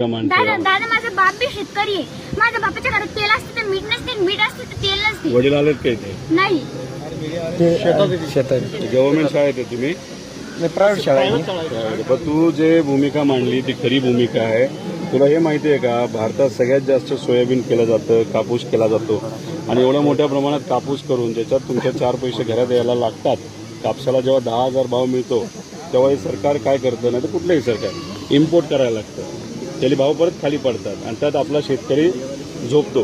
दादा दादा माझा बाप बी शेतकरी आहे. माझ्या बापाच्या घरात तेल असते तर मीठ नसते, मीठ असते तर तेल नसते. वडील आलेत का इथे? नाही. शेतात गव्हर्नमेंट शाळेत आहे तुम्ही? प्रायव्हेट शाळा आहे. पण तू जे भूमिका मांडली ती खरी भूमिका आहे. तुला हे माहिती आहे का, भारतात सगळ्यात जास्त सोयाबीन केलं जातं, कापूस केला जातो आणि एवढ्या मोठ्या प्रमाणात कापूस करून ज्याच्यात तुमच्या 4 पैसे घरात यायला लागतात. कापसाला जेव्हा 10,000 भाव मिळतो तेव्हा हे सरकार काय करतं, नाही तर कुठलंही सरकार इम्पोर्ट करायला लागतं. त्याला भाव परत खाली पडतात आणि त्यात आपला शेतकरी झोपतो.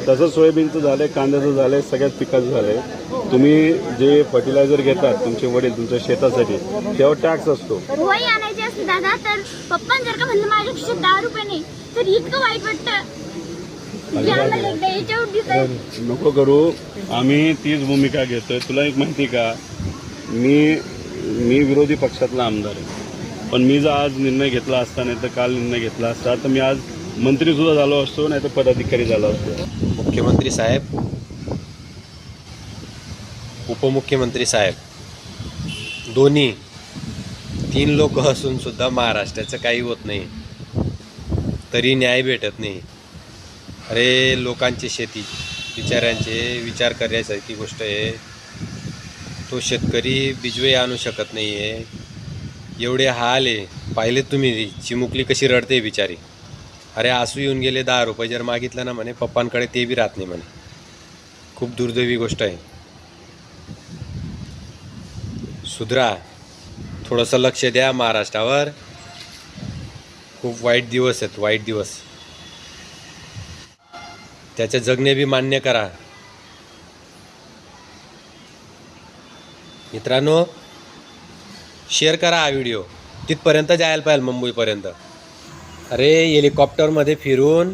तसं सोयाबीनचं झालं, कांद्याचं झालं, सगळ्याच पिकाचं झालं. तुम्ही जे फर्टिलायझर घेतात तुमचे वडील तुमच्या शेतासाठी, तेव्हा टॅक्स असतो. वही आणायची असते दादा, तर पप्पा जर का म्हणलं माझ्या खिशात 10 रुपये नाही तर इतकं वाईट वाटतं. नको करू, आम्ही तीच भूमिका घेतोय. तुला एक माहिती का, मी विरोधी पक्षातला आमदार आहे, पण मी जर आज निर्णय घेतला असता, नाही तर काल निर्णय घेतला असता, तर मी आज मंत्री सुद्धा झालो असतो, नाही तर पदाधिकारी झालो असतो. मुख्यमंत्री साहेब, उपमुख्यमंत्री साहेब, दोन्ही 3 लोक असून सुद्धा महाराष्ट्राचं काही होत नाही, तरी न्याय भेटत नाही. अरे लोकांची शेती, बिचाऱ्यांचे विचार करण्यासारखी गोष्ट आहे. तो शेतकरी बिजवे आणू शकत नाही आहे. एवढे हाल आहे. पाहिले तुम्ही चिमुकली कशी रडते बिचारी. अरे आसू येऊन गेले. 10 रुपये जर मागितलं ना म्हणे पप्पांकडे, ते बी राहत नाही म्हणे. खूप दुर्दैवी गोष्ट आहे. सुधरा, थोडंसं लक्ष द्या महाराष्ट्रावर. खूप वाईट दिवस आहेत, वाईट दिवस. त्याचे जगणे बी मान्य करा. मित्रांनो, शेअर करा हा व्हिडिओ. तिथपर्यंत जायला पाहिजे, मुंबईपर्यंत. अरे हेलिकॉप्टरमध्ये फिरून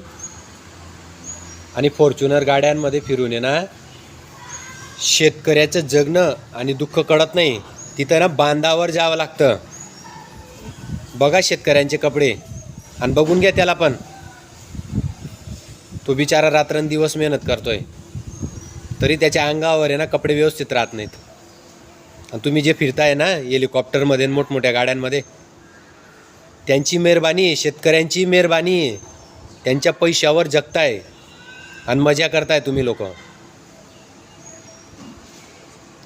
आणि फॉर्च्युनर गाड्यांमध्ये फिरून आहे ना, शेतकऱ्याचं जगणं आणि दुःख कळत नाही. तिथं ना बांधावर जावं लागतं. बघा शेतकऱ्यांचे कपडे आणि बघून घ्या त्याला पण. तो बिचारा रात्रंदिवस मेहनत करतोय, तरी त्याच्या अंगावर आहे ना कपडे व्यवस्थित राहत नाहीत. आणि तुम्ही जे फिरताय ना हेलिकॉप्टरमध्ये, मोठमोठ्या गाड्यांमध्ये, त्यांची मेहरबानी आहे, शेतकऱ्यांची मेहरबानी आहे. त्यांच्या पैशावर जगताय आणि मजा करताय तुम्ही लोक,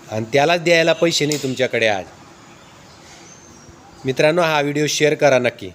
आणि त्यालाच द्यायला पैसे नाही तुमच्याकडे आज. मित्रांनो, हा व्हिडिओ शेअर करा नक्की.